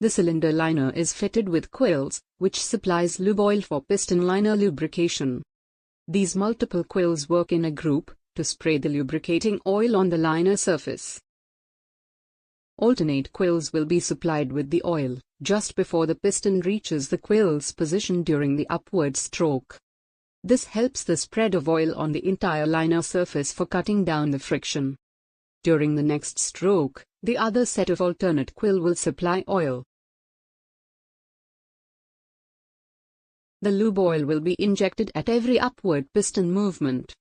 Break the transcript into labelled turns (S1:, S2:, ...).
S1: The cylinder liner is fitted with quills, which supplies lube oil for piston liner lubrication. These multiple quills work in a group to spray the lubricating oil on the liner surface. Alternate quills will be supplied with the oil just before the piston reaches the quill's position during the upward stroke. This helps the spread of oil on the entire liner surface for cutting down the friction. During the next stroke, the other set of alternate quill will supply oil. The lube oil will be injected at every upward piston movement.